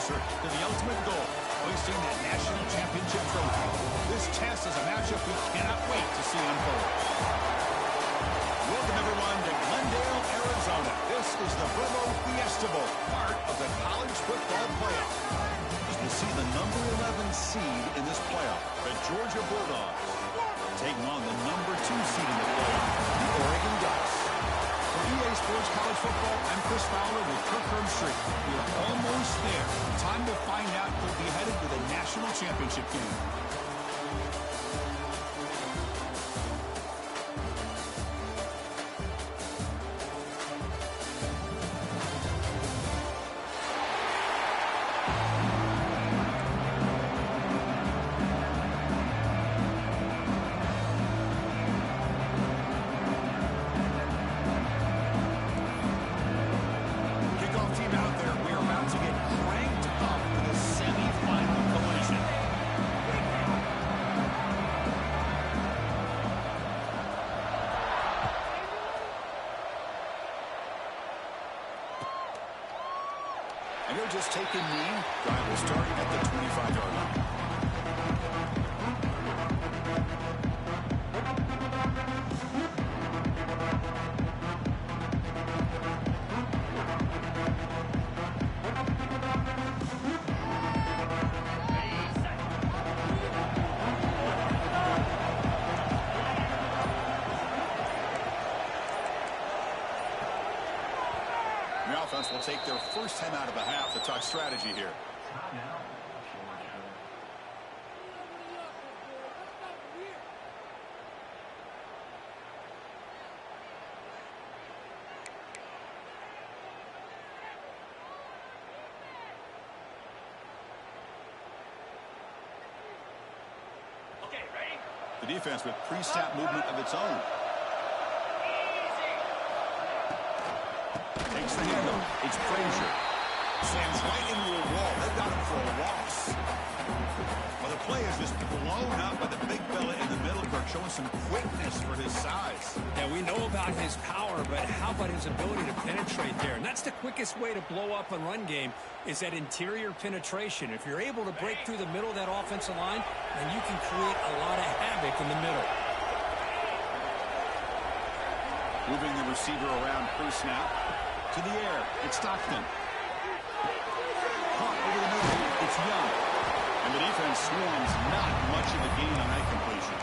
closer to the ultimate goal, hoisting that national championship trophy. This test is a matchup we cannot wait to see unfold. Welcome, everyone, to Glendale, Arizona. This is the Bravo Fiesta Bowl, part of the college football playoff. As we'll see the number 11 seed in this playoff, the Georgia Bulldogs, taking on the number 2 seed in the playoff, the Oregon Ducks. For EA Sports College Football, I'm Chris Fowler with Kirk Herbstreit. We're almost there. Time to find out who'll be headed to the national championship game. And they're just taking knee. Drive will start at the 25-yard line. The offense will take their first 10 out of the half to talk strategy here. Okay, ready? The defense with pre-snap movement of its own. Takes the handle. It's Frazier. Slams right into a wall. They've got him for a loss. Well, the play is just blown up by the big fella in the middle, Kirk, showing some quickness for his size. Yeah, we know about his power, but how about his ability to penetrate there? And that's the quickest way to blow up a run game is that interior penetration. If you're able to break through the middle of that offensive line, then you can create a lot of havoc in the middle. Moving the receiver around pre-snap. To the air, it's Stockton. Caught over the middle, it's Young. And the defense swarms, not much of a gain on that completion.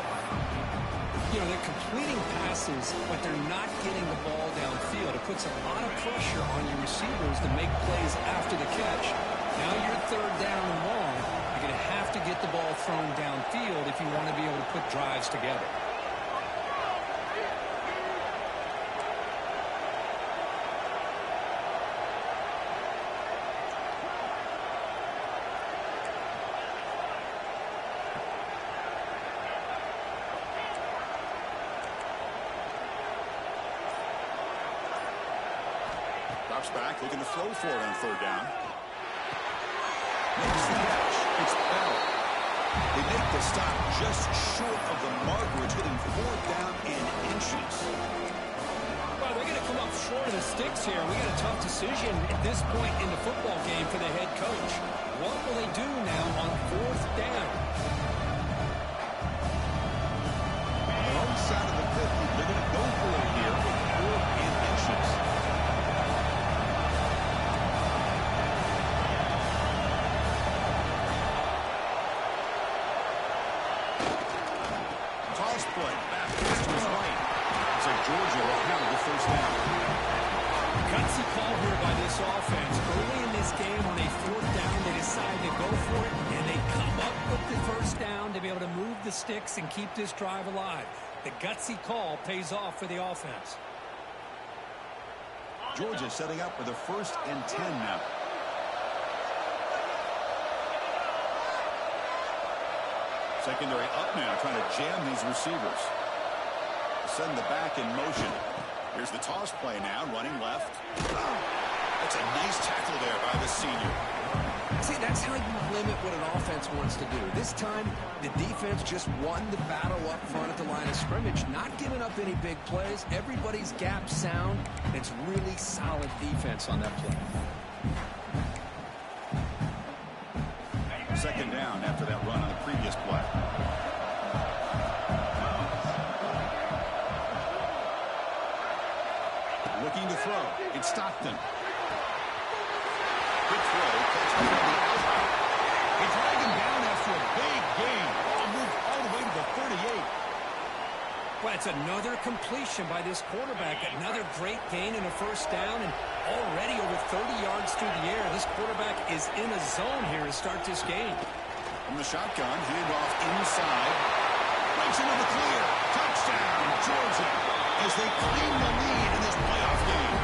You know, they're completing passes, but they're not getting the ball downfield. It puts a lot of pressure on your receivers to make plays after the catch. Now you're third down and long. You're going to have to get the ball thrown downfield if you want to be able to put drives together. Drops back, looking to throw for it on third down. Makes the catch. It's Bell. They make the stop just short of the marker. It's getting 4th down in inches. Well, they're going to come up short of the sticks here. We got a tough decision at this point in the football game for the head coach. What will they do now on 4th down? Wrong side of the 50. They're going to go for it here with 4th and inches. Toss play. Back to his right. It's like Georgia will have the first down. Gutsy call here by this offense. Early in this game on a 4th down, they decide to go for it, and they come up with the first down to be able to move the sticks and keep this drive alive. The gutsy call pays off for the offense. Georgia setting up for the 1st and 10 now. Secondary up now, trying to jam these receivers. Send the back in motion. Here's the toss play now, running left. That's a nice tackle there by the senior. See, that's how you limit what an offense wants to do. This time, the defense just won the battle up front at the line of scrimmage, not giving up any big plays. Everybody's gap sound. It's really solid defense on that play. second down after that run on the previous play. Looking to throw. It's Stockton. Good throw. Catch on the outside. They drag him down after a big gain. Ball moved all the way to the 38. Well, it's another completion by this quarterback. Another great gain in a first down, and already over 30 yards through the air. This quarterback is in a zone here to start this game. From the shotgun, handoff inside. Breaks into the clear. Touchdown, Georgia, as they claim the lead in this playoff game.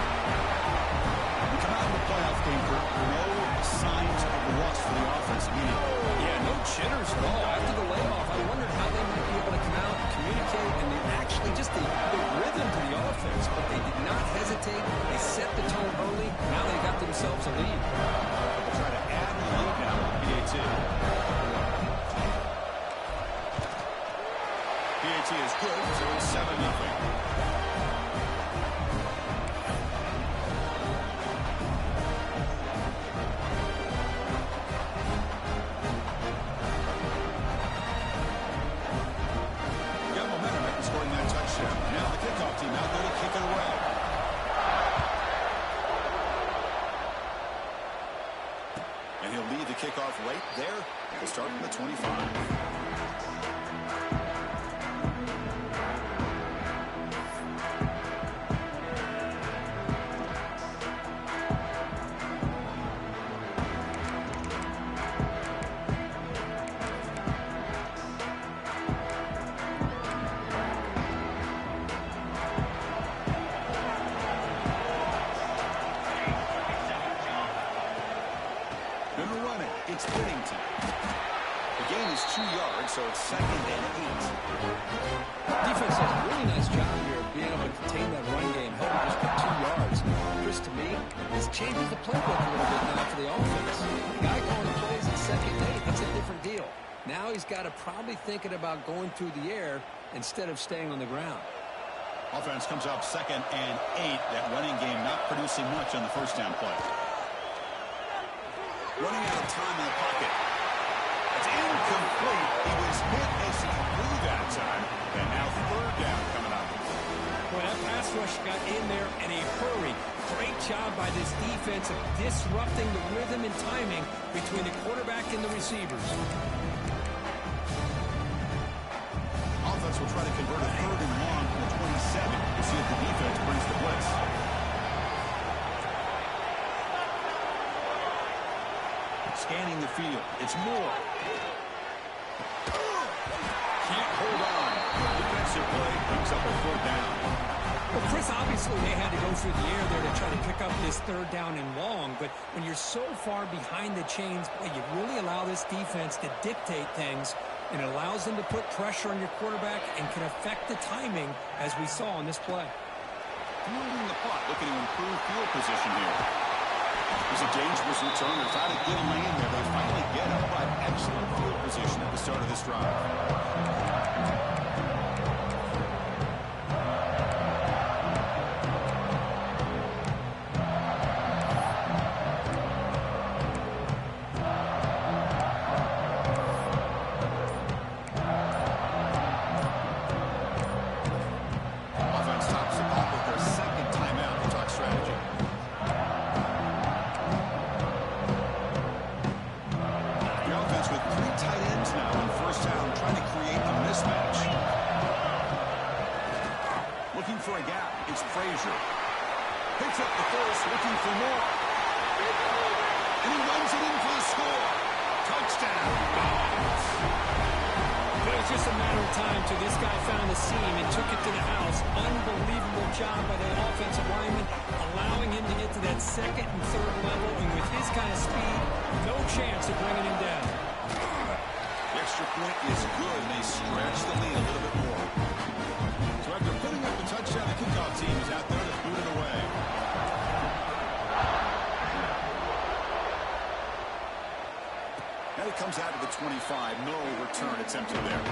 We come out of the playoff game for no signs of rust for the offense. Yeah, no jitters at all. After the layoff, I wondered how they might be able to come out and communicate, and they actually just the rhythm to the offense, but they did not hesitate. They set the tone early. Now they got themselves a lead. They'll try to add the lead now with PAT. PAT is good, so it's 7-0. Now the kickoff team out there to kick it away. And he'll lead the kickoff right there. He'll start from the 25. It's Whittington. The gain is 2 yards, so it's 2nd and 8. Defense does a really nice job here of being able to contain that run game, helping just get 2 yards. Chris, to me, this changes the playbook a little bit now for the offense. The guy calling the plays at 2nd and 8, that's a different deal. Now he's got to probably thinking about going through the air instead of staying on the ground. Offense comes up 2nd and 8. That running game not producing much on the first down play. Running out of time in the pocket. It's incomplete. He was hit as he threw that time. And now 3rd down coming up. Boy, that pass rush got in there in a hurry. Great job by this defense of disrupting the rhythm and timing between the quarterback and the receivers. Offense will try to convert a 3rd and long from the 27 to see if the defense brings the blitz. Scanning the field. It's Moore. Can't hold on. Defensive play brings up a 4th down. Well, Chris, obviously they had to go through the air there to try to pick up this 3rd down and long, but when you're so far behind the chains, boy, you really allow this defense to dictate things, and it allows them to put pressure on your quarterback and can affect the timing, as we saw on this play. Moving the punt, looking to improve field position here. It's a dangerous return. They're trying to get a lane there. They finally get up by excellent field position at the start of this drive. Offense tops the ball with their 2nd timeout to talk strategy. With 3 tight ends now in 1st down, trying to create a mismatch. Looking for a gap. It's Frazier. Picks up the first, looking for more. And he runs it in for the score. Touchdown. But it was just a matter of time till this guy found the seam and took it to the house. Unbelievable job by the offensive lineman, allowing him to get to that 2nd and 3rd level, and with his kind of speed, no chance of bringing him down. The extra point is good, and they stretch the lead a little bit more. So after putting up the touchdown, the kickoff team is out there to boot it away. Now he comes out to the 25. No return attempted there.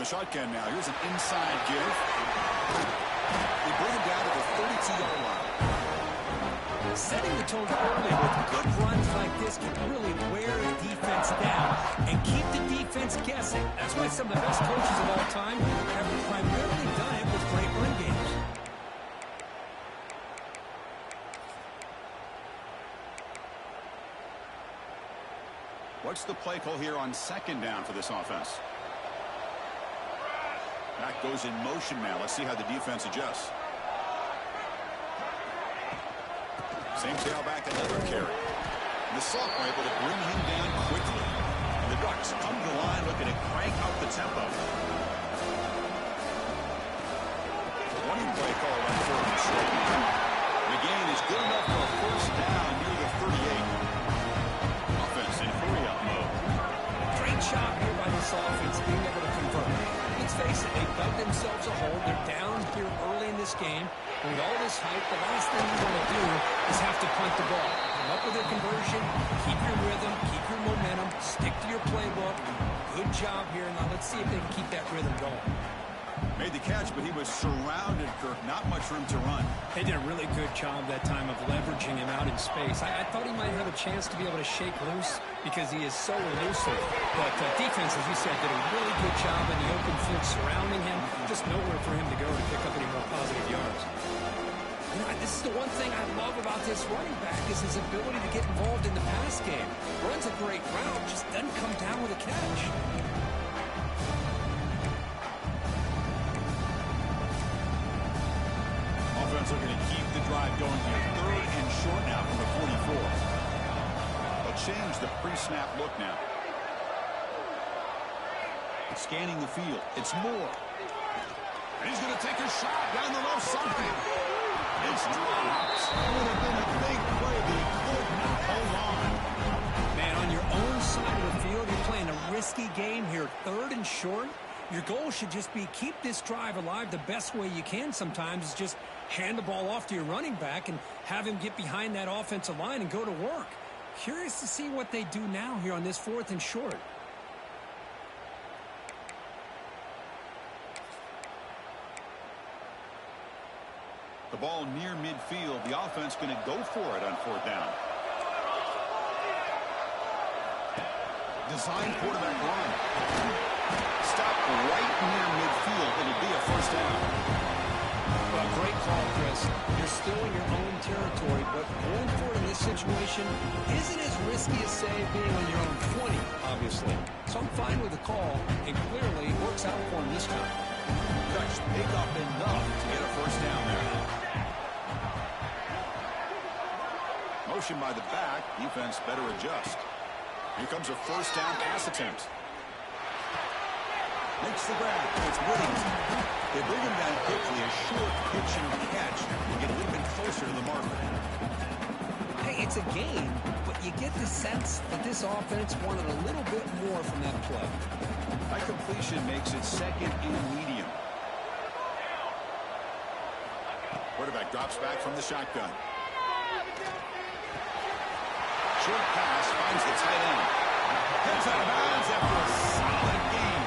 the shotgun now. Here's an inside give. They bring him down to the 32-yard line. Setting the tone early with good runs like this can really wear a defense down and keep the defense guessing. That's why some of the best coaches of all time have primarily done it with great run games. What's the play call here on second down for this offense? Back goes in motion now. Let's see how the defense adjusts. Same tailback, another carry. And the sophomore able to bring him down quickly. And the Ducks come to the line looking to crank up the tempo. Warning play call on 4th and short. The gain is good enough for a first down near the 38. Offense in hurry-up mode. Great job here by this offense being able to convert. Let's face it, they dug themselves a hole. They're down here early in this game. With all this hype, the last thing you want to do is have to punt the ball. Come up with a conversion, keep your rhythm, keep your momentum, stick to your playbook. Good job here. Now let's see if they can keep that rhythm going. Made the catch, but he was surrounded, Kirk. Not much room to run. They did a really good job that time of leveraging him out in space. I thought he might have a chance to be able to shake loose because he is so elusive. But defense, as you said, did a really good job in the open field surrounding him. Just nowhere for him to go to pick up any more positive yards. You know, this is the one thing I love about this running back is his ability to get involved in the pass game. Runs a great route, just doesn't come down with a catch. Offense are going to keep the drive going here. 3rd and short now from the 44. They'll change the pre-snap look now. Scanning the field. It's Moore. And he's going to take a shot down the left side. It's dropped. It would have been a big play, but he could not hold on. Man, on your own side of the field, you're playing a risky game here. 3rd and short. Your goal should just be keep this drive alive the best way you can sometimes is just hand the ball off to your running back and have him get behind that offensive line and go to work. Curious to see what they do now here on this 4th and short. The ball near midfield. The offense going to go for it on 4th down. Design quarterback run. Stop right near midfield. It'll be a first down. Well, great call, Chris. You're still in your own territory, but going for it in this situation isn't as risky as, say, being on your own 20, obviously. So I'm fine with the call, and clearly it works out for him this time. Ducks pick up enough to get a first down there. Motion by the back. Defense better adjust. Here comes a first down pass attempt. Makes the grab. It's Whittington. They bring him down quickly. A short pitch and catch. You get a little bit closer to the marker. Hey, it's a game, but you get the sense that this offense wanted a little bit more from that play. That completion makes it 2nd and medium. Quarterback drops back from the shotgun. Short pass finds the tight end. Heads out of bounds after a solid game.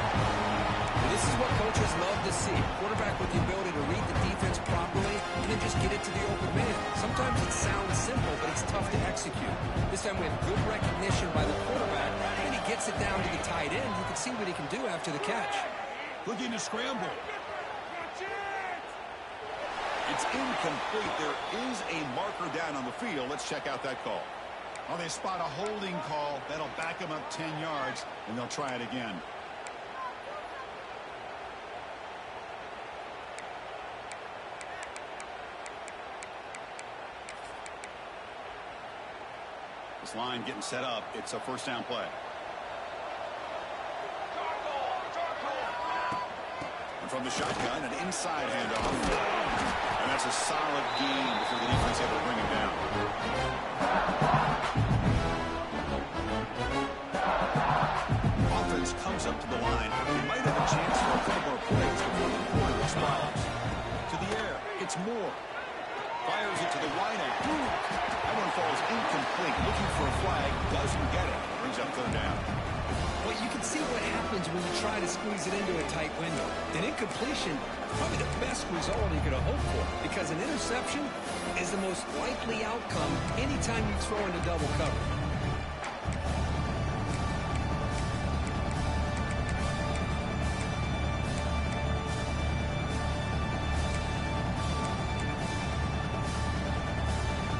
This is what coaches love to see. Quarterback with the ability to read the defense properly and then just get it to the open man. Sometimes it sounds simple, but it's tough to execute. This time we have good recognition by the quarterback, and he gets it down to the tight end. You can see what he can do after the catch. Looking to scramble. It's incomplete. There is a marker down on the field. Let's check out that call. Well, they spot a holding call. That'll back them up 10 yards, and they'll try it again. This line getting set up. It's a first down play. And from the shotgun, an inside handoff. And that's a solid gain before the defense able to bring him down. Offense comes up to the line. They might have a chance for a couple more plays before the quarter expires. To the air, it's Moore. Fires it to the wideout. That one falls incomplete. Looking for a flag, doesn't get it. Brings up 3rd down. Well, you can see what happens when you try to squeeze it into a tight window. An incompletion, probably the best result you could have hoped for, because an interception is the most likely outcome anytime you throw into double cover.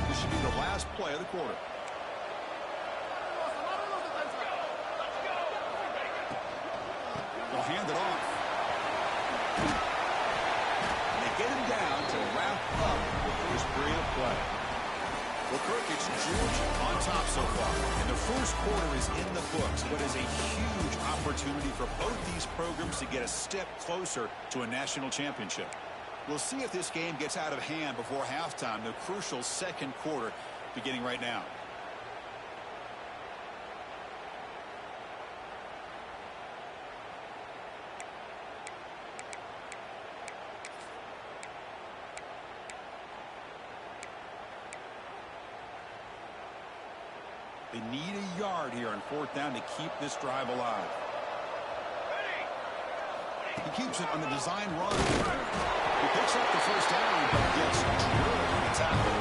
This should be the last play of the quarter. They'll hand it off. They get him down to wrap up the first period of play. Well, Kirk, it's Georgia on top so far. And the first quarter is in the books. What is a huge opportunity for both these programs to get a step closer to a national championship. We'll see if this game gets out of hand before halftime, the crucial second quarter beginning right now. They need a yard here on fourth down to keep this drive alive. He keeps it on the design run. He picks up the first down, but gets drilled on the tackle.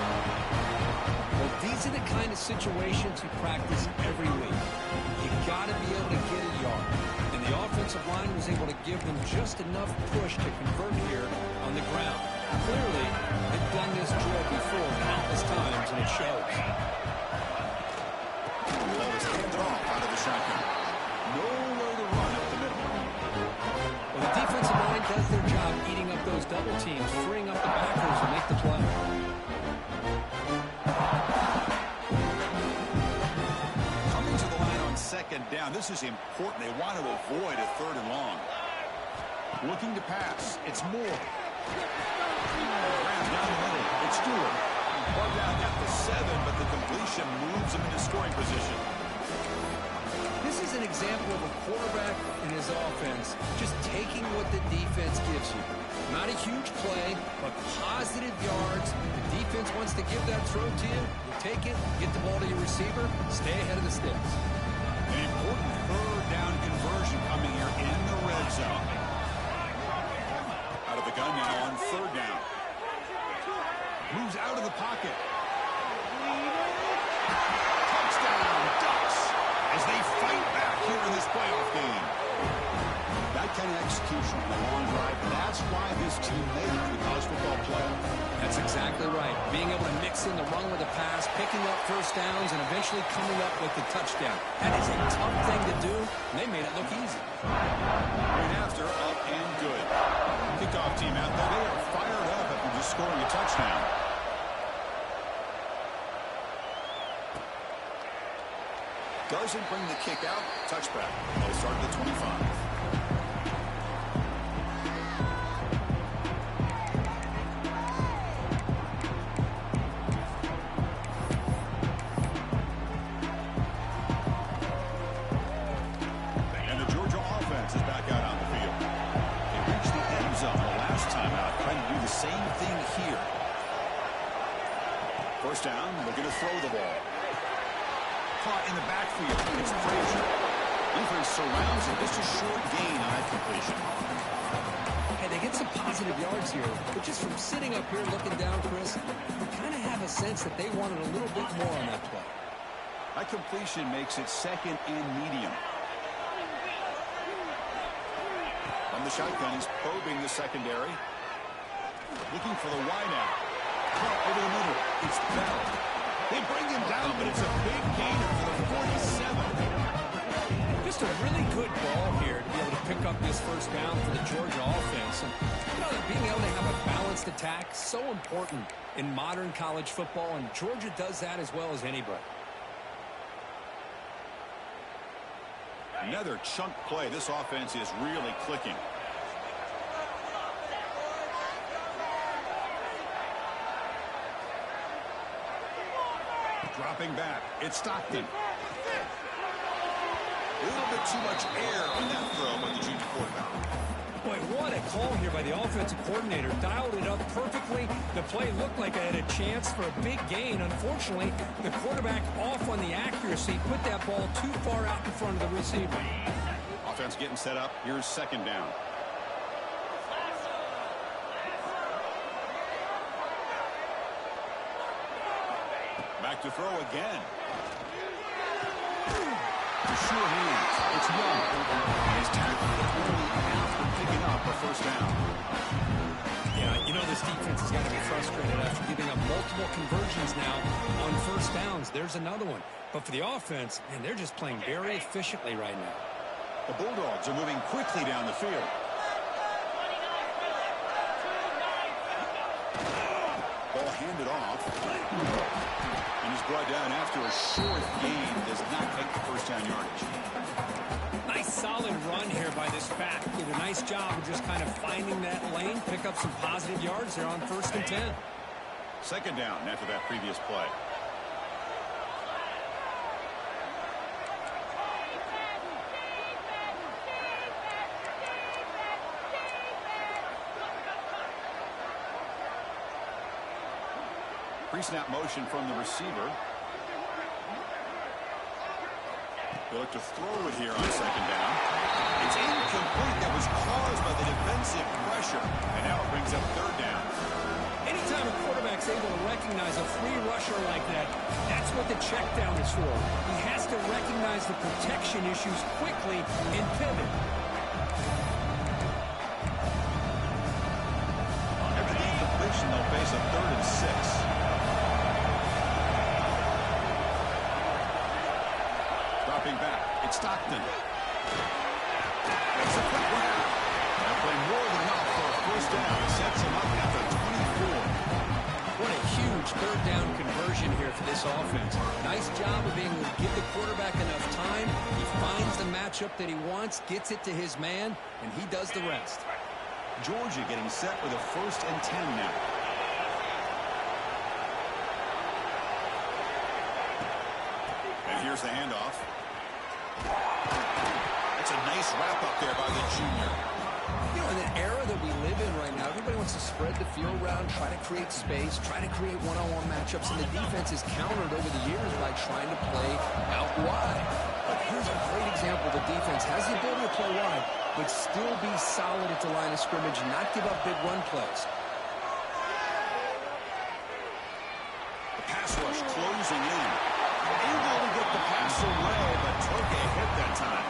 Well, these are the kind of situations you practice every week. You got to be able to get a yard. And the offensive line was able to give them just enough push to convert here on the ground. Clearly, they've done this drill before countless times, and it shows. Ball is handed off out of the shotgun. Nowhere to run up the middle. Well, the defensive line does their job eating up those double teams, freeing up the backers to make the play. Coming to the line on second down. This is important. They want to avoid a third and long. Looking to pass. It's Moore. Grab down the middle. It's Stewart. Plugged out at the 7, but the completion moves him into scoring position. This is an example of a quarterback and his offense just taking what the defense gives you. Not a huge play, but positive yards. The defense wants to give that throw to you. You take it, get the ball to your receiver, stay ahead of the sticks. An important third down conversion coming here in the red zone. Out of the gun now on third down. Moves out of the pocket. Touchdown, Ducks, as they fight back here in this playoff game. That kind of execution on a long drive, that's why this team made it to the college football playoff. That's exactly right. Being able to mix in the run with the pass, picking up first downs, and eventually coming up with the touchdown. That is a tough thing to do, and they made it look easy. Right after, up and good. Kickoff team out there, they are fired up after just scoring a touchdown. Doesn't bring the kick out. Touchback. They'll start at the 25. And the Georgia offense is back out on the field. They reached the end zone the last time out, trying to do the same thing here. First down, looking to throw the ball. Caught in the backfield. It's Frazier. Defense surrounds him. Just a short gain on that completion. Hey, they get some positive yards here, but just from sitting up here looking down, Chris, you kind of have a sense that they wanted a little bit more on that play. That completion makes it second and medium. From the shotgun, he's probing the secondary. Looking for the wideout. Caught over the middle. It's Bell. They bring him down, but it's a big gainer for the 47. Just a really good ball here to be able to pick up this first down for the Georgia offense. And, you know, being able to have a balanced attack, so important in modern college football, and Georgia does that as well as anybody. Another chunk play. This offense is really clicking. Dropping back. It's Stockton. A little bit too much air on that throw by the junior quarterback. Boy, what a call here by the offensive coordinator. Dialed it up perfectly. The play looked like it had a chance for a big gain. Unfortunately, the quarterback off on the accuracy, put that ball too far out in front of the receiver. Offense getting set up. Here's second down. Back to throw again. Sure hands. It's Young. He's tackled only after picking up a first down. Yeah, you know this defense has got to be frustrated after giving up multiple conversions now on first downs. There's another one. But for the offense, man, they're just playing very efficiently right now. The Bulldogs are moving quickly down the field. Ball handed off. And he's brought down after a short gain. Does not make the first down yardage. Nice solid run here by this back. Did a nice job of just kind of finding that lane, pick up some positive yards there on 1st and 10. Second down after that previous play. Pre-snap motion from the receiver. They look to throw it here on second down. It's incomplete. That was caused by the defensive pressure. And now it brings up third down. Anytime a quarterback's able to recognize a free rusher like that, that's what the check down is for. He has to recognize the protection issues quickly and pivot. After the incompletion, they'll face a 3rd and 6. Dropping back, it's Stockton. That's a quick one out. They'll play more than enough for a first down. Sets him up at the 24. What a huge 3rd down conversion here for this offense. Nice job of being able to give the quarterback enough time. He finds the matchup that he wants, gets it to his man, and he does the rest. Georgia getting set with a 1st and 10 now. And here's the handoff. It's a nice wrap up there by the junior. You know, in the era that we live in right now, everybody wants to spread the field around, try to create space, try to create one-on-one matchups, and the defense is countered over the years by trying to play out wide. But here's a great example. The defense has the ability to play wide, but still be solid at the line of scrimmage and not give up big run plays. The pass rush closing in. Able to get the pass away, but took a hit that time.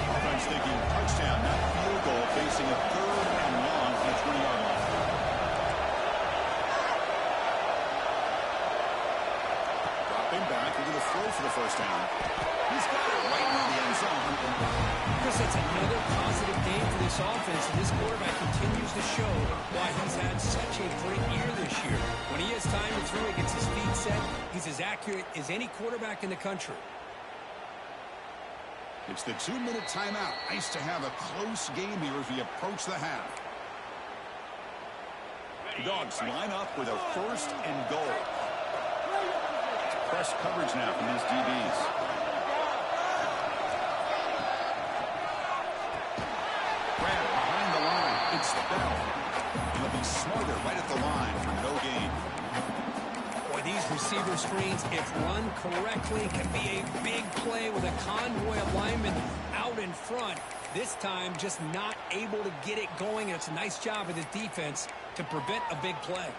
Offense thinking touchdown, not field goal, facing a 3rd and long from the 20-yard line. Dropping back into the throw for the first down. He's got it right in the end zone. Chris, that's another positive game for this offense, and this quarterback continues to show why he's had such a great year this year. When he has time to throw, he gets his feet set. He's as accurate as any quarterback in the country. It's the 2-minute timeout. Nice to have a close game here as we approach the half. The Dogs line up with a 1st and goal. It's press coverage now from these DBs. Grab behind the line. It's Bell. He'll be smarter right at the line for no gain. Boy, these receiver screens, if run correctly, can be a big play with a convoy of linemen out in front. This time, just not able to get it going, and it's a nice job of the defense to prevent a big play.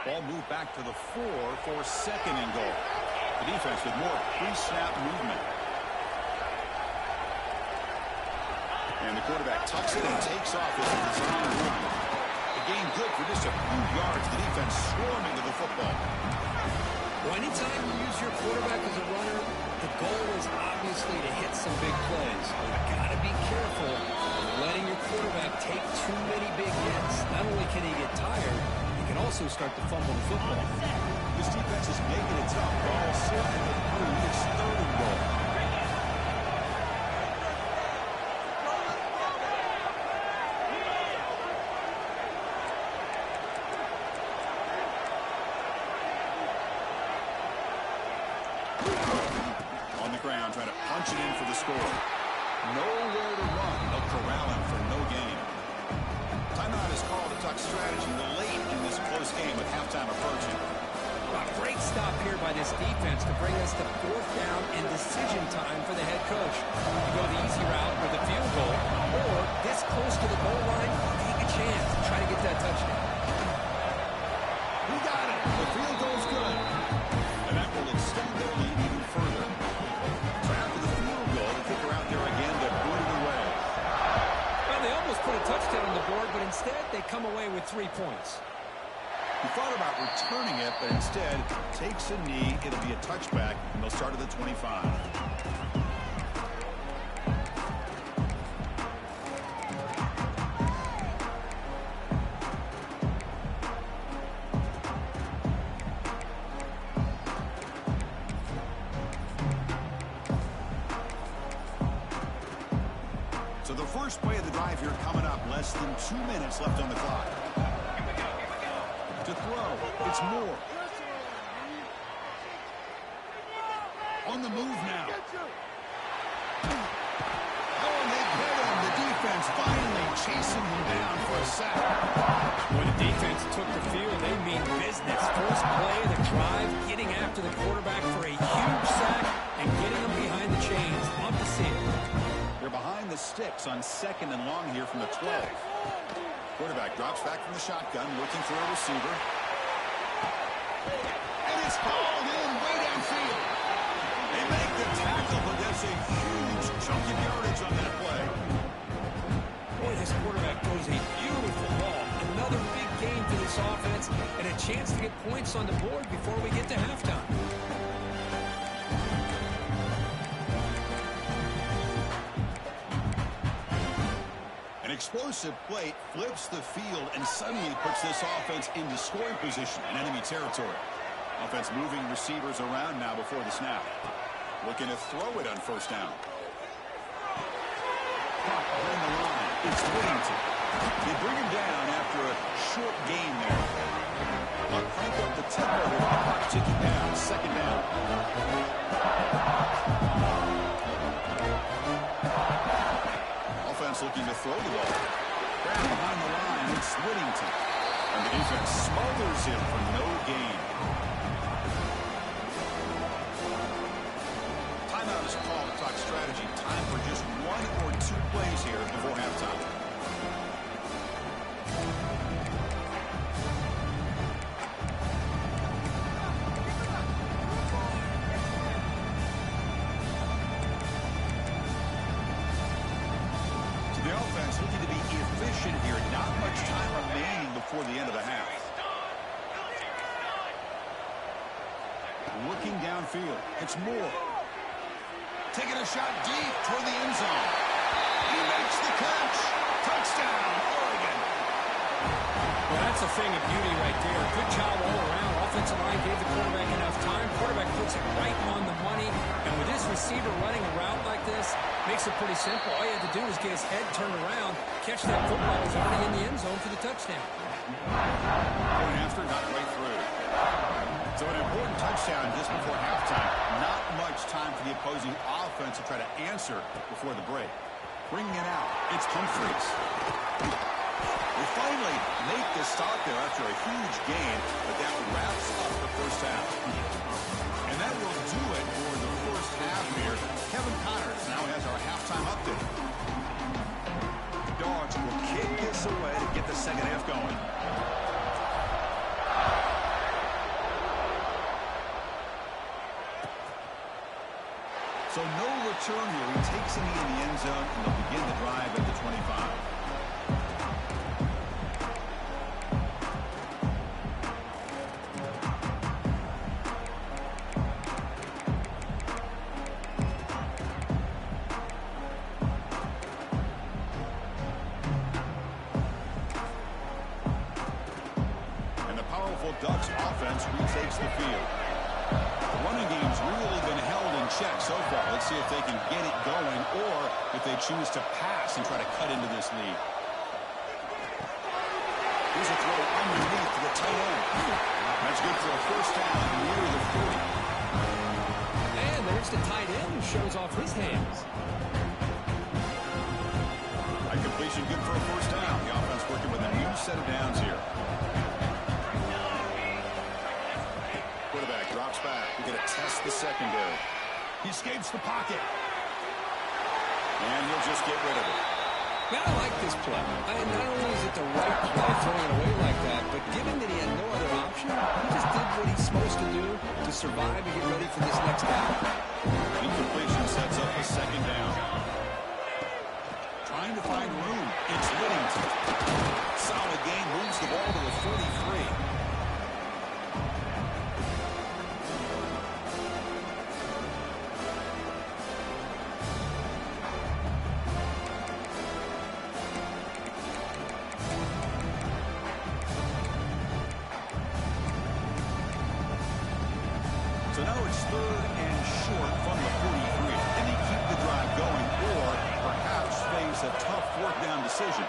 Ball moved back to the 4 for 2nd and goal. The defense with more pre-snap movement. And the quarterback tucks it and takes off with a design run. The game good for just a few yards. The defense swarming to the football. Well, anytime you use your quarterback as a runner, the goal is obviously to hit some big plays. You've got to be careful of letting your quarterback take too many big hits. Not only can he get tired, he can also start to fumble the football. This defense is making it tough. Ball set at the 3. It's 3rd and goal. ground, trying to punch it in for the score. Nowhere to run. They'll corral him for no gain. Timeout is called to talk strategy late in this close game with halftime approaching. A great stop here by this defense to bring us to fourth down and decision time for the head coach. You go the easy route with a field goal, or this close to the goal line, take a chance and try to get that touchdown. We got it. The field goal's good. And that will extend their lead even further. So after the field goal, the kicker out there again to boot it away. Well, they almost put a touchdown on the board, but instead they come away with 3 points. He thought about returning it, but instead takes a knee. It'll be a touchback, and they'll start at the 25. So the first play of the drive here coming up. Less than 2 minutes left on the clock. To throw, it's Moore. On the move now. Oh, and they get him. The defense finally chasing him down for a sack. When the defense took the field, they mean business. First play of the drive, getting after the quarterback for a huge sack and getting him behind the chains. Love to see it. They're behind the sticks on 2nd and long here from the 12. Quarterback drops back from the shotgun, looking for a receiver. And it's hauled in way downfield. They make the tackle, but that's a huge chunk of yardage on that play. Boy, this quarterback throws a beautiful ball. Another big game for this offense and a chance to get points on the board before we get to halftime. An explosive play flips the field and suddenly puts this offense into scoring position in enemy territory. Offense moving receivers around now before the snap. Looking to throw it on first down. Behind the line, it's Whittington. They bring him down after a short gain there. But crank up the tempo with the clock ticking down. 2nd down. Offense looking to throw the ball. Grab behind the line, it's Whittington. And the defense smothers him for no gain. Timeout is called to talk strategy. Time for just 1 or 2 plays here before halftime. The offense looking to be efficient here. Not much time remaining before the end of the half. Looking downfield. It's Moore. Taking a shot deep toward the end zone. He makes the catch. Touchdown, Oregon. Well, that's a thing of beauty right there. Good job all around. Offensive line gave the quarterback enough time. Quarterback puts it right on the money. And with this receiver running a route like this, makes it pretty simple. All you had to do was get his head turned around, catch that football. He's already in the end zone for the touchdown. Going after, got right through. So an important touchdown just before halftime. Not much time for the opposing offense to try to answer before the break. Bringing it out, it's Humphreys. They finally make the stop there after a huge gain, but that wraps up the first half. And that will do it for the first half here. Kevin Connors now has our halftime update. Dogs will kick this away to get the second half going. So no return here. He takes a knee in the end zone, and they'll begin the drive at the 25. And the powerful Ducks offense retakes the field. The running game's really been held in check so far. Let's see if they can get it going or if they choose to pass and try to cut into this lead. Here's a throw underneath to the tight end. That's good for a first down near the 40. And there's the tight end shows off his hands. A completion good for a first down. The offense working with a new set of downs here. Quarterback drops back. We're going to test the secondary. He escapes the pocket. And he'll just get rid of it. Now, I like this play. Not only is it the right play throwing it away like that, but given that he had no other option, he just did what he's supposed to do to survive and get ready for this next down. Incompletion sets up a second down. Trying to find room. It's Whittington. Solid game. Moves the ball to the 43. So now it's 3rd and short from the 43. Can they keep the drive going or perhaps face a tough 4th down decision?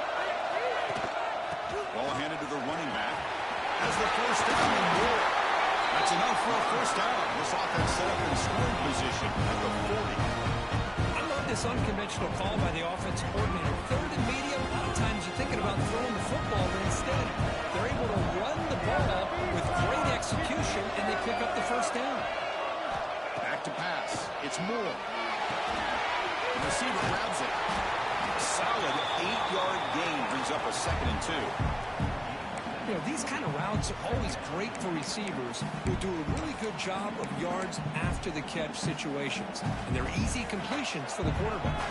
Ball handed to the running back. Has the first down and more. That's enough for a first down. This offense set up in scoring position at the 40. I love this unconventional call by the offensive coordinator. 3rd and medium, a lot of times you're thinking about throwing the football, but instead they're able to run the ball with great execution, and they pick up the first down. Back to pass. It's Moore. The receiver grabs it. Solid 8-yard gain brings up a 2nd and 2. You know, these kind of routes are always great for receivers who do a really good job of yards after the catch situations. And they're easy completions for the quarterback.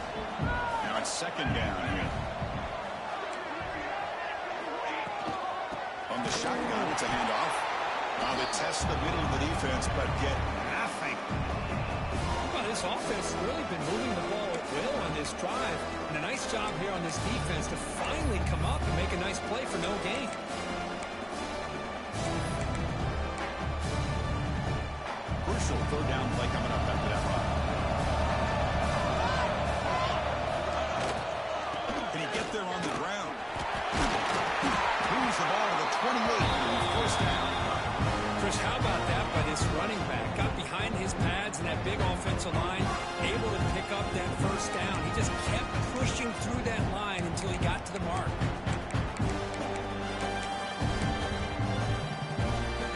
Now it's 2nd down here. On the shotgun, it's a handoff. They test the middle of the defense, but get nothing. Well, this offense has really been moving the ball at will on this drive. And a nice job here on this defense to finally come up and make a nice play for no gain. Crucial 3rd down play coming up after that run. Can he get there on the ground? Moves the ball to the 28 and first down. Chris, how about that by this running back? Got behind his pads and that big offensive line, able to pick up that first down. He just kept pushing through that line until he got to the mark.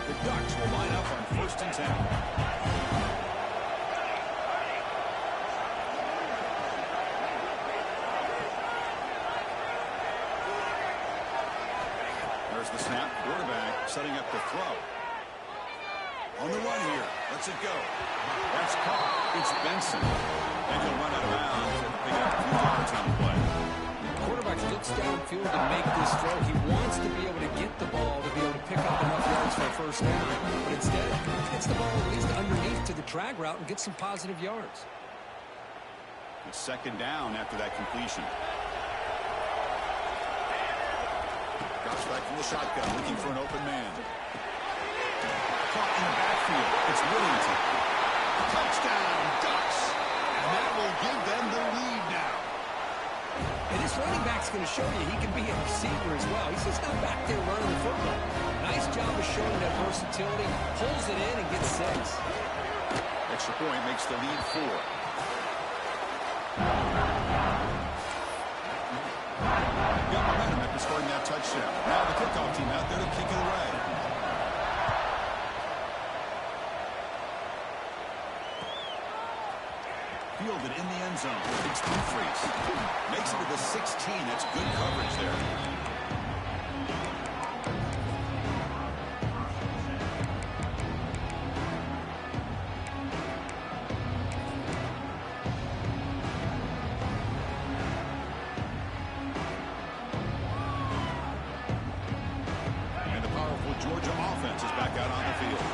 The Ducks will line up on 1st and 10. There's the snap. Quarterback setting up the throw. On the run here. Lets it go. That's caught. It's Benson. And he'll run out of bounds and pick up a few yards on the play. Quarterback looks downfield to make this throw. He wants to be able to get the ball to be able to pick up enough yards for a first down. But instead, he gets the ball at least underneath to the drag route and gets some positive yards. It's 2nd down after that completion. Drops back from the shotgun, looking for an open man. Caught in the backfield. It's Whittington. Touchdown, Ducks. And that will give them the lead now. And this running back's going to show you he can be a receiver as well. He's just not back there running the football. Nice job of showing that versatility. Pulls it in and gets 6. Extra point makes the lead 4. Got momentum after scoring that touchdown. Now the kickoff team out there to kick it away. Fielded in the end zone. It's Dumfries. Makes it to the 16. That's good coverage there. And the powerful Georgia offense is back out on the field.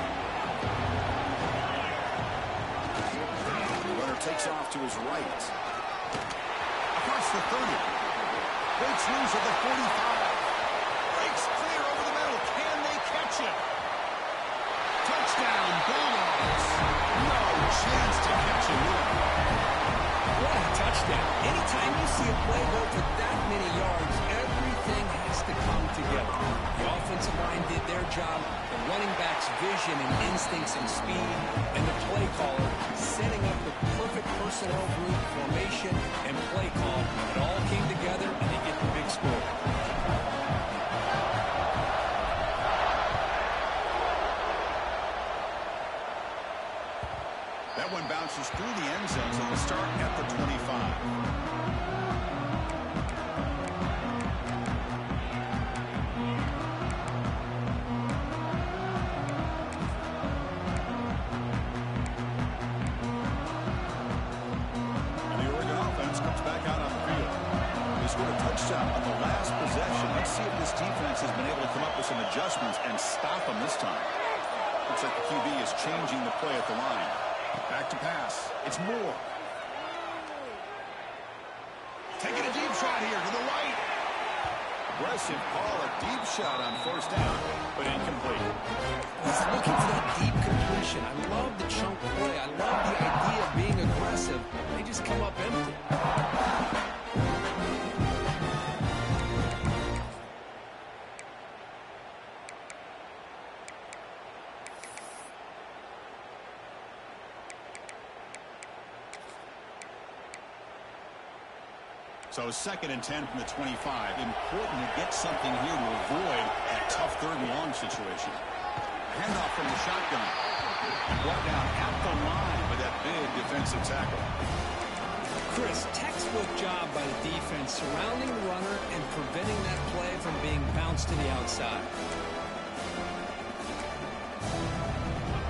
Takes off to his right. Across the 30. Breaks loose at the 45. Breaks clear over the middle. Can they catch it? Touchdown, Bulldogs. No chance to catch him. What a touchdown. Anytime you see a play go for that many yards, everything has to come together. The offensive line did their job. The running back's vision and instincts and speed, and the play caller setting up the perfect That one bounces through the end zone, so they'll start at the 25. Touchdown on the last possession. Let's see if this defense has been able to come up with some adjustments and stop them this time. Looks like the QB is changing the play at the line. Back to pass. It's Moore. Taking a deep shot here to the right. Aggressive call, a deep shot on first down, but incomplete. He's looking for that deep completion. I love the chunk play. I love the idea of being aggressive. They just come up empty. So 2nd and 10 from the 25. Important to get something here to avoid that tough 3rd and long situation. Handoff from the shotgun. Brought down at the line with that big defensive tackle. Chris, textbook job by the defense surrounding the runner and preventing that play from being bounced to the outside.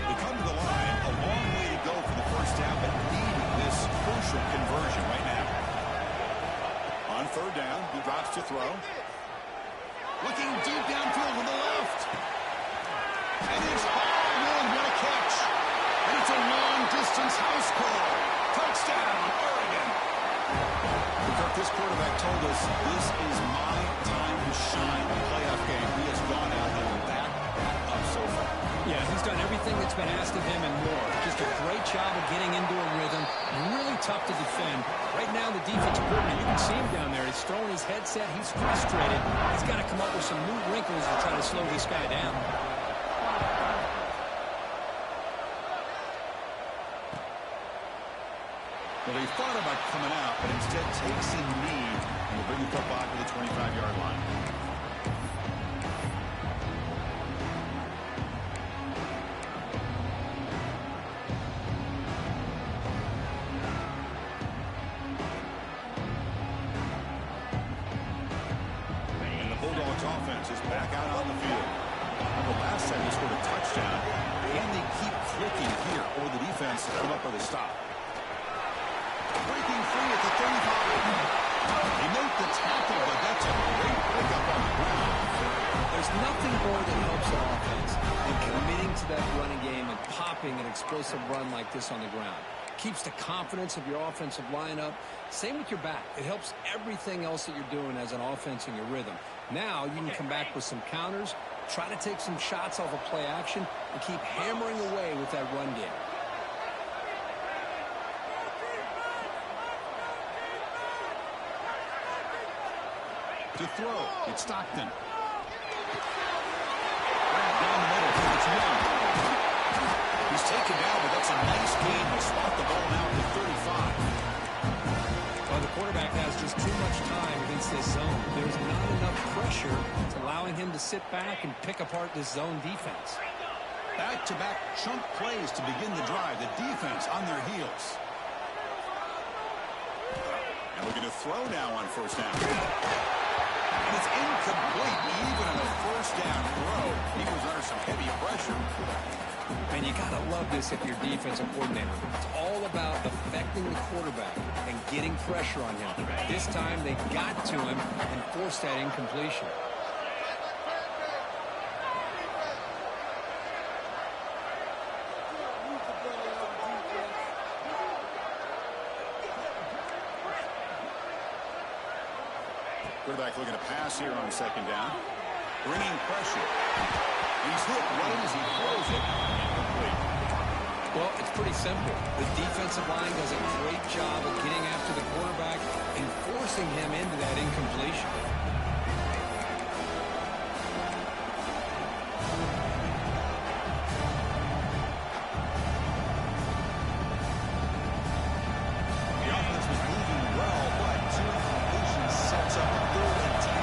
They come to the line. A long way to go for the first down, but needing this crucial conversion right now. On 3rd down, he drops to throw. Looking deep downfield with the left. And it's hard. What a catch. And it's a long-distance house call. Touchdown, Oregon. This quarterback told us this is my time to shine. The playoff game, he has gone out and backed that up so far. Yeah, he's done everything that's been asked of him and more. Just a great job of getting into a rhythm. Really tough to defend. Right now, the defensive coordinator, you can see him down there. He's throwing his headset. He's frustrated. He's got to come up with some new wrinkles to try to slow this guy down. Well, they thought about coming out, but instead takes a knee and will bring the football to the 25-yard line. And the Bulldogs offense is back out on the field. The last time they scored a touchdown, and they keep clicking here, or the defense come up with a stop. Breaking free at the 35. They make the tackle, but that's a great pickup on the ground. There's nothing more that helps an offense than committing to that running game and popping an explosive run like this on the ground. Keeps the confidence of your offensive lineup. Same with your back. It helps everything else that you're doing as an offense in your rhythm. Now you can come back with some counters, try to take some shots off of play action, and keep hammering away with that run game. To throw, it's Stockton. Down the middle, it's Young. He's taken down, but that's a nice gain. He'll swat the ball out to 35. Well, the quarterback has just too much time against this zone. There's not enough pressure. It's allowing him to sit back and pick apart this zone defense. Back-to-back chunk plays to begin the drive. The defense on their heels. And looking to throw now on first down. And it's incomplete, even on a first down throw. He was under some heavy pressure. And you got to love this if you're defensive coordinator. It's all about affecting the quarterback and getting pressure on him. This time they got to him and forced that incompletion. Quarterback looking to pass here on second down. Bringing pressure. He's hit right as he throws it. Incomplete. Well, it's pretty simple. The defensive line does a great job of getting after the quarterback and forcing him into that incompletion. The offense was moving well, but two incompletions sets up a 3rd and 10.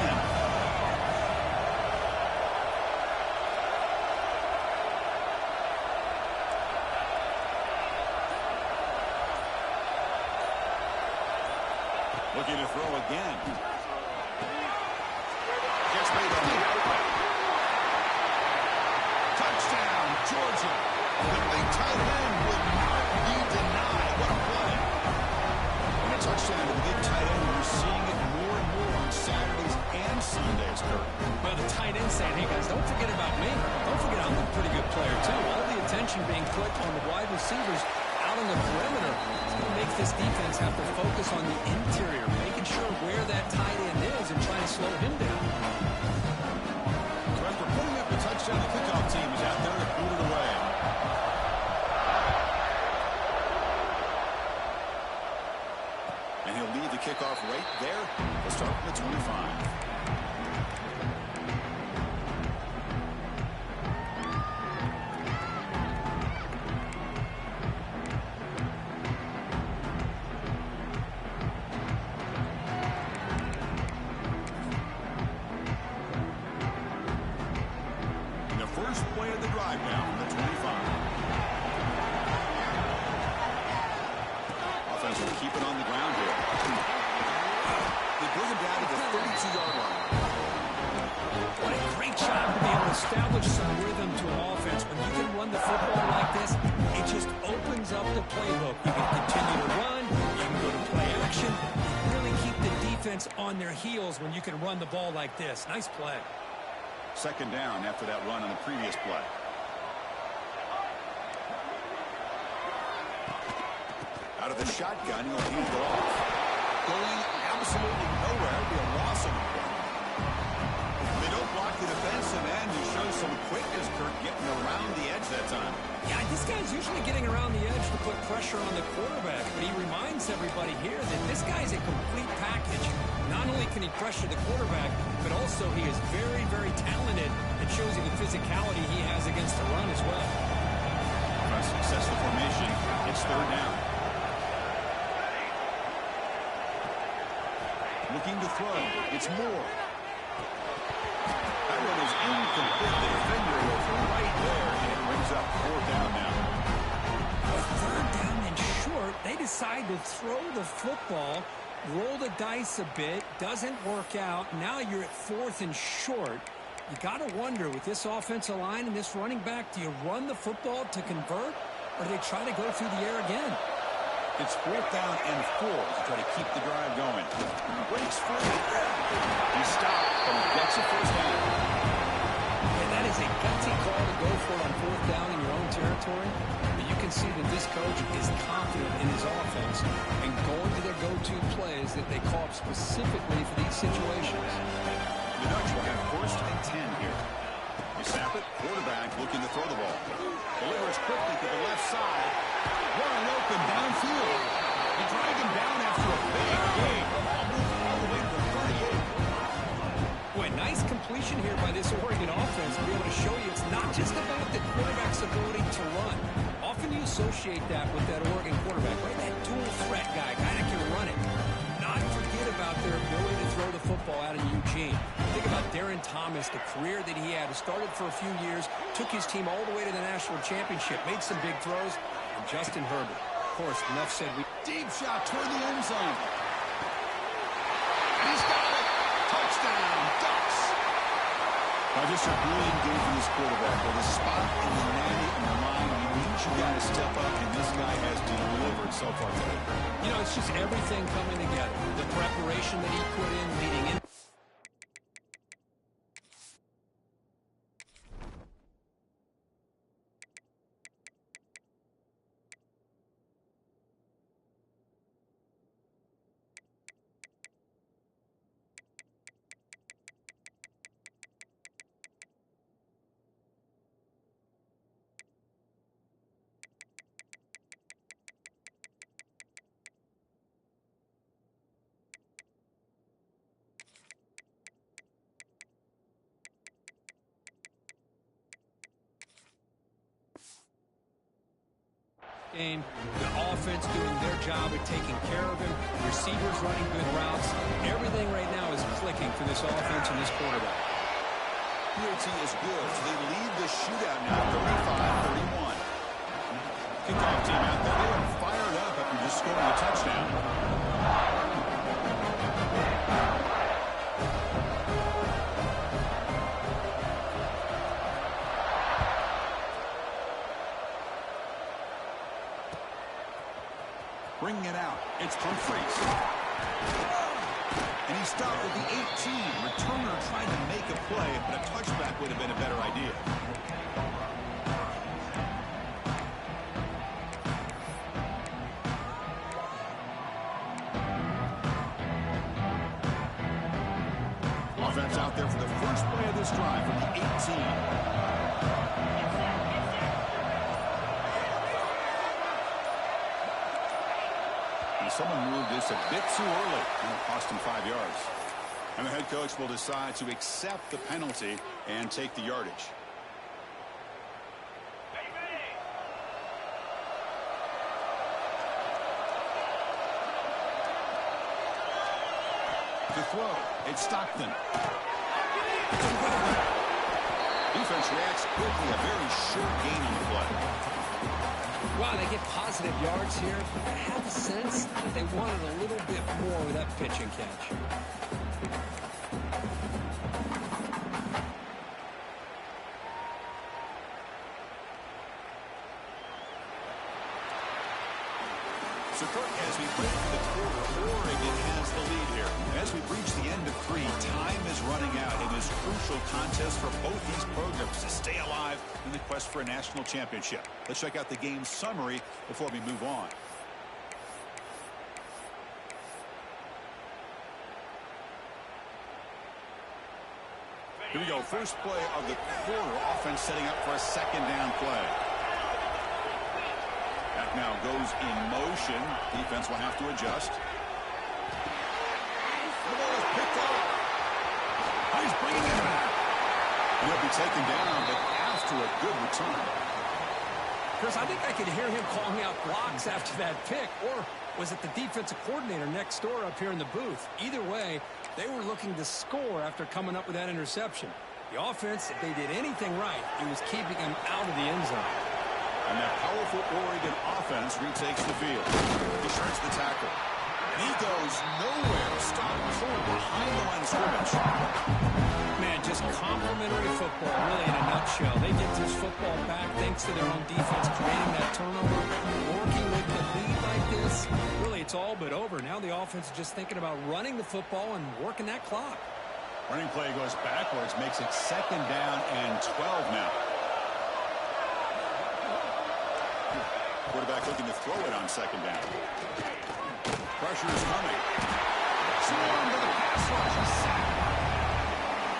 Looking to throw again. Gets made on the outlet. Touchdown, Georgia. The tight end will not be denied. What a play. And a touchdown to the big tight end. We're seeing it more and more on Saturdays and Sundays, Kurt. Well, the tight end saying, hey, guys, don't forget about me. Don't forget I'm a pretty good player, too. All the attention being put on the wide receivers out on the perimeter. It's going to make this defense have to focus on the interior, making sure where that tight end is and trying to slow him down. So after putting up the touchdown, the kickoff team is out there to boot it away. And he'll lead the kickoff right there. We'll start from the 25. First play of the drive now from the 25. Offense will keep it on the ground here. They bring him down to the 32-yard line. What a great job to be able to establish some rhythm to an offense. When you can run the football like this, it just opens up the playbook. You can continue to run. You can go to play action. You really keep the defense on their heels when you can run the ball like this. Nice play. Second down after that run on the previous play. Out of the shotgun, he'll hand it off. Going absolutely nowhere. It'll be a loss on the play. They don't block the defensive end. He shows some quickness, Kurt, getting around the edge that time. Yeah, this guy's usually getting around the edge to put pressure on the quarterback, but he reminds everybody here that this guy's a complete package. Not only can he pressure the quarterback, but also he is very, very talented. It shows you the physicality he has against the run as well. For a successful formation, it's third down. Looking to throw. It's Moore. That one is incomplete. The defender was right there, and it brings up fourth down now. Third down and short. They decide to throw the football. Roll the dice a bit, doesn't work out. Now you're at fourth and short. You got to wonder, with this offensive line and this running back, do you run the football to convert, or do they try to go through the air again? It's fourth down and 4 to try to keep the drive going. Breaks free. He stopped, but he gets a first down. And that is a gutsy call to go for it on fourth down in your own territory. But you can see that this coach is confident in his offense and going to their go-to plays that they call up specifically for these situations. The Ducks will have first and 10 here. You snap it, quarterback looking to throw the ball. Delivers quickly to the left side. Wide open downfield. He dragged him down after a big game. All the way to the 38. Boy, nice completion here by this Oregon offense to be able to show you it's not just about the quarterback's ability to run. Often you associate that with that Oregon quarterback, right? That dual threat guy that can run it. Not forget about their ability to throw the football out of Eugene. Think about Darren Thomas, the career that he had. He started for a few years, took his team all the way to the national championship, made some big throws. And Justin Herbert, of course, enough said. Deep shot toward the end zone. And he's got it. Touchdown, Ducks. Just a brilliant game for this quarterback. With a spot in the natty in the line, he needs you got to step up, and this guy has delivered so far today. You know, it's just everything coming together. The preparation that he put in leading in. Game, the offense doing their job at taking care of him, receivers running good routes. Everything right now is clicking for this offense and this quarterback. PAT is good, so they lead the shootout now, 35-31. Kickoff team out there, they are fired up after just scoring a touchdown. Bringing it out. It's Humphries. And he stopped with the 18. Returner trying to make a play, but a touchback would have been a better idea. Offense out there for the first play of this drive from the 18. Someone moved this a bit too early, and it cost him 5 yards. And the head coach will decide to accept the penalty and take the yardage. To throw, it's Stockton. Defense reacts quickly, a very short gain on the play. Wow, they get positive yards here. I have a sense that they wanted a little bit more with that pitch and catch. So, Kirk, as we break the quarter, Oregon has the lead here. As we reach the end of 3, time is running out in this crucial contest for both these programs to stay alive in the quest for a national championship. Let's check out the game summary before we move on. Here we go. First play of the quarter. Offense setting up for a second down play. That now goes in motion. Defense will have to adjust. The ball is picked up. He's bringing it back. And he'll be taken down, but after a good return. Chris, I think I could hear him calling out blocks after that pick, or was it the defensive coordinator next door up here in the booth? Either way, they were looking to score after coming up with that interception. The offense, if they did anything right, it was keeping them out of the end zone. And that powerful Oregon offense retakes the field. He shreds the tackle. And he goes nowhere. Stop pulled behind the line of scrimmage. Man, just complimentary football, really, in a nutshell. They get this football back thanks to their own defense, creating that turnover, working with the lead like this. Really, it's all but over. Now the offense is just thinking about running the football and working that clock. Running play goes backwards, makes it second down and 12 now. Quarterback looking to throw it on second down. Pressure is coming. Swarmed to the pass rush.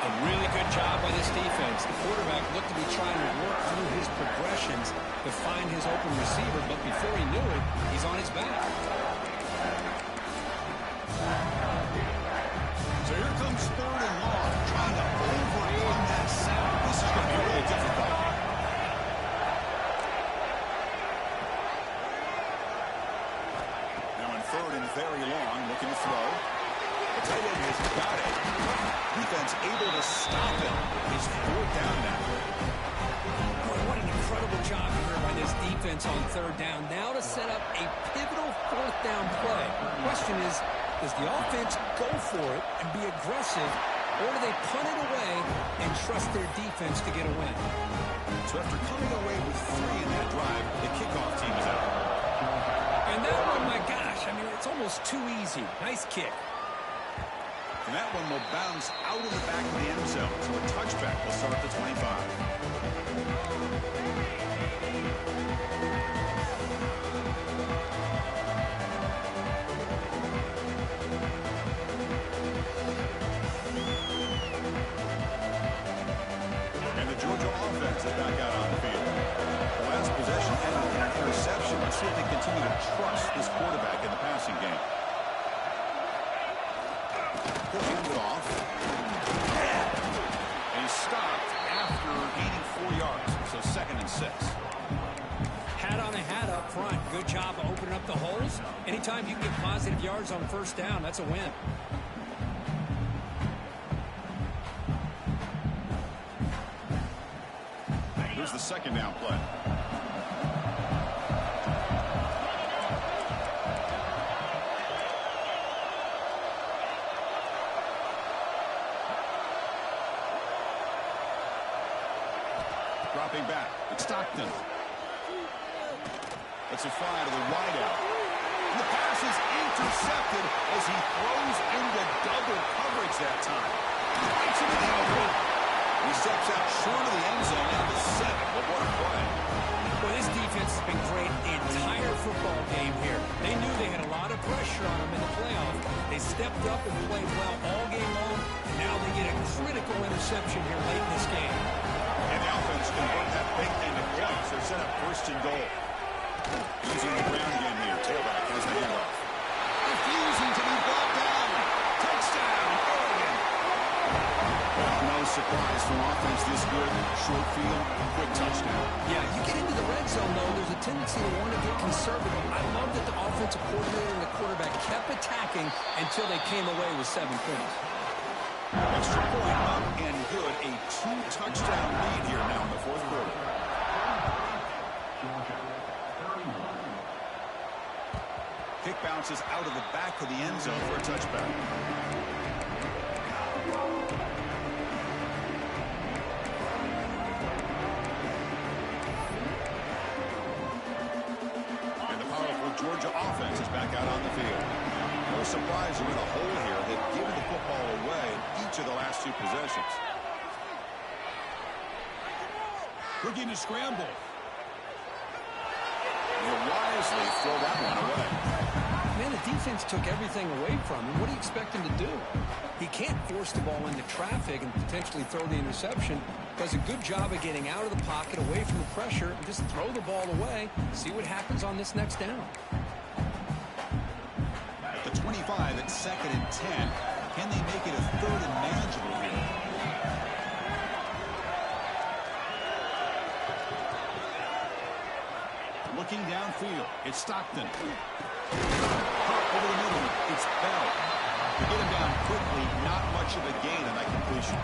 A really good job by this defense. The quarterback looked to be trying to work through his progressions to find his open receiver, but before he knew it, he's on his back. So here comes third and long, trying to overcome that sack. This is going to be really difficult. Third and very long, looking to throw. The tight end has got it. Defense able to stop him. He's 4th down now. Boy, what an incredible job here by this defense on third down. Now to set up a pivotal 4th down play. The question is, does the offense go for it and be aggressive, or do they punt it away and trust their defense to get a win? So after coming away with 3 in that drive, the kickoff team is out. And that one, my gosh, I mean, it's almost too easy. Nice kick. And that one will bounce out of the back of the end zone. So a touchback will start at the 25. And the Georgia offense is back out on the field. The last possession ended in an interception. Let's see if they continue to trust this quarterback in the passing game. He'll hand it off. And he's stopped after gaining 4 yards. So 2nd and 6. Hat on a hat up front. Good job of opening up the holes. Anytime you can get positive yards on first down, that's a win. Here's the second down play. Dropping back. It's Stockton. It's a fly to the wideout. deflected as he throws into double coverage that time. Right to the elbow. He steps out short of the end zone at the 7. But what a play. Well, this defense has been great the entire football game here. They knew they had a lot of pressure on them in the playoff. They stepped up and played well all game long, and now they get a critical interception here late in this game. And the offense convert that big into points. They're set up first and goal. Using the ground game here. Tailback has the handoff. Refusing to be brought down. Touchdown, Oregon. Well, no surprise from offense this good. Short field, quick touchdown. Yeah, you get into the red zone, though, there's a tendency to want to get conservative. I love that the offensive coordinator and the quarterback kept attacking until they came away with 7 points. Extra point up and good. A 2-touchdown lead here now in the fourth quarter. Kick bounces out of the back of the end zone for a touchback. And the powerful Georgia offense is back out on the field. No surprise they're in a hole here. They've given the football away each of the last 2 possessions. Looking to scramble. He'll wisely throw that one away. Man, the defense took everything away from him. What do you expect him to do? He can't force the ball into traffic and potentially throw the interception. Does a good job of getting out of the pocket, away from the pressure, and just throw the ball away. See what happens on this next down. At the 25 at 2nd and 10. Can they make it a 3rd and manageable here? Looking downfield, it's Stockton. Hop over the middle, it's Bell. To get him down quickly, not much of a gain on that completion.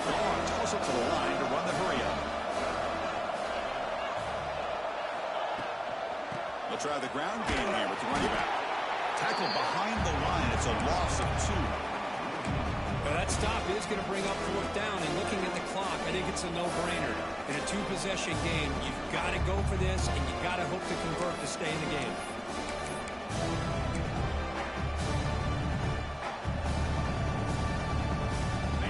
Gone, toss it to the line to run the hurry up. They'll try the ground game here with the running back. Tackle behind the line, it's a loss of 2. Well, that stop is going to bring up 4th down, and looking at the clock, I think it's a no-brainer. In a 2-possession game, you've got to go for this, and you've got to hope to convert to stay in the game.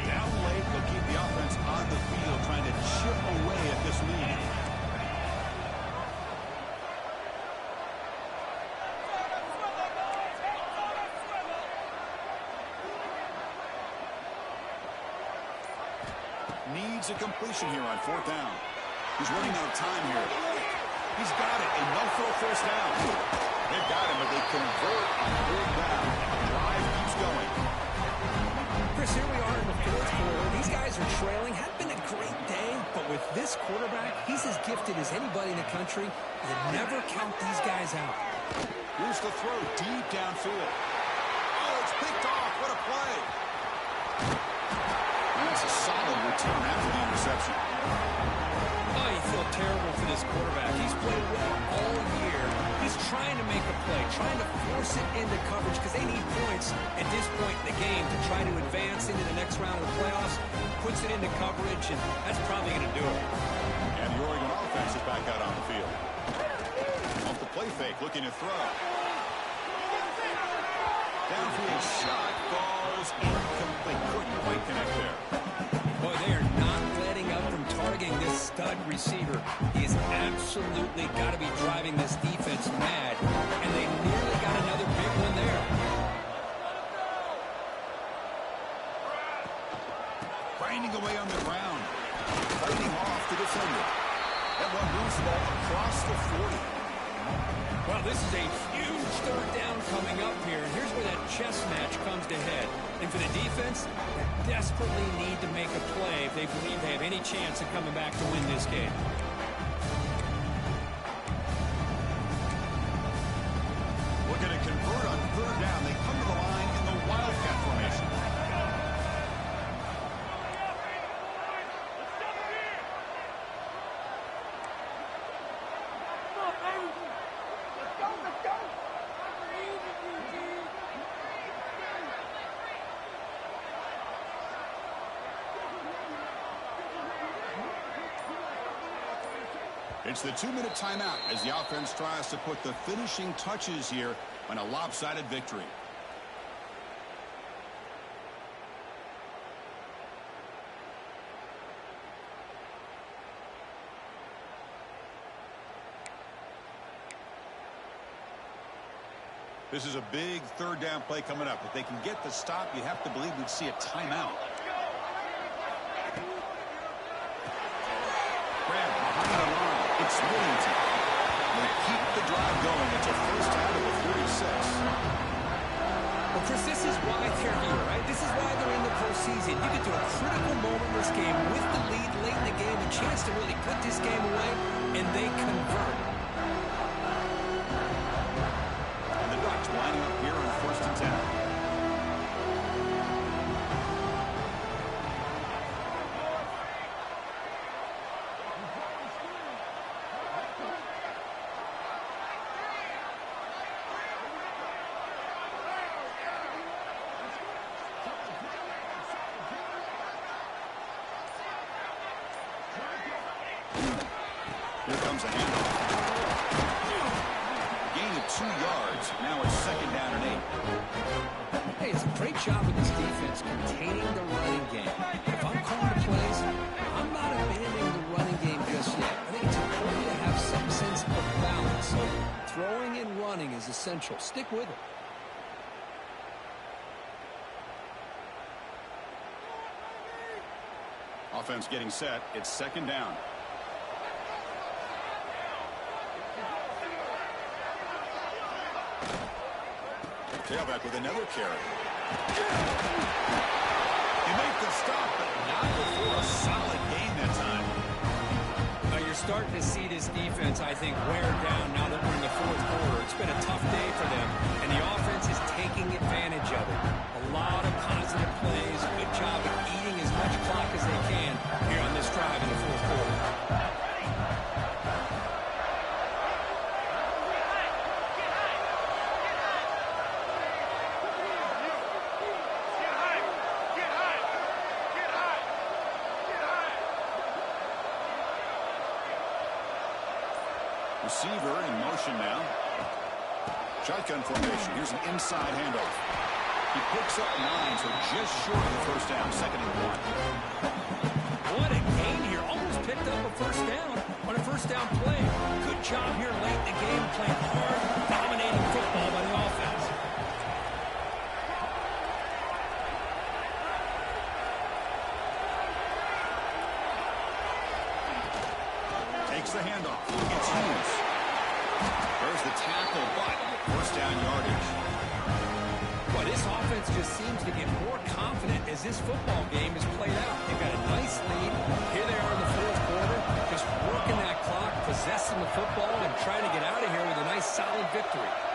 Down late, they'll keep the offense on the field, trying to chip away at this lead. Needs a completion here on 4th down. He's running out of time here. He's got it, and they'll throw 1st down. They've got him, but they convert on 3rd down. The drive keeps going. Chris, here we are in the 4th quarter. These guys are trailing. Hadn't been a great day, but with this quarterback, he's as gifted as anybody in the country. You never count these guys out. Here's the throw deep downfield. Oh, it's picked off. What a play. And that's a solid return after the interception. Oh, you feel terrible for this quarterback. He's played well all year. He's trying to make a play, trying to force it into coverage because they need points at this point in the game to try to advance into the next round of the playoffs. Puts it into coverage, and that's probably going to do it. And the Oregon offense is back out on the field. Off the play fake, looking to throw. Downfield shot falls incomplete. Couldn't quite connect there. Boy, they are not letting up from targeting this stud receiver. He has absolutely got to be driving this defense mad, and they nearly got another big one there. Grinding away on the ground. Fighting off the defender. That one moves the ball across the 40. Well, this is a huge 3rd down coming up here, and here's where that chess match comes to head. And for the defense, they desperately need to make a play if they believe they have any chance of coming back to win this game. Looking to convert on 3rd down. They come to the line in the Wildcat formation. It's the 2-minute timeout as the offense tries to put the finishing touches here on a lopsided victory. This is a big third down play coming up. If they can get the stop, you have to believe we'd see a timeout. Grab behind the line. It's Willington. They keep the drive going. It's a first out of the 46. Well, Chris, this is why they're here, right? This is why they're in the postseason. You get to a critical moment in this game with the lead late in the game, a chance to really put this game away, and they convert. Lining up here on 1st and 10. Here comes a handoff. Gain of 2 yards. Now it's 2nd down and 8. Hey, it's a great job with this defense containing the running game. If I'm calling the plays, I'm not abandoning the running game just yet. I think it's important to have some sense of balance. Throwing and running is essential. Stick with it. Offense getting set. It's 2nd down. Tailback with another carry. He made the stop, but not before a solid gain that time. You're starting to see this defense, I think, wear down now that we're in the 4th quarter. It's been a tough day for them, and the offense is taking advantage of it. A lot of positive plays. Good job of eating as much clock as they can here on this drive in the 4th quarter. Receiver in motion now. Shotgun formation. Here's an inside handoff. He picks up 9, so just short of the first down. 2nd and 1. What a gain here. Almost picked up a first down on a first down play. Good job here late in the game, playing hard, dominating football by the offense. Takes the handoff. It's Hughes. There's the tackle, but first down yardage. Well, this offense just seems to get more confident as this football game is played out. They've got a nice lead. Here they are in the 4th quarter, just working that clock, possessing the football, and trying to get out of here with a nice, solid victory.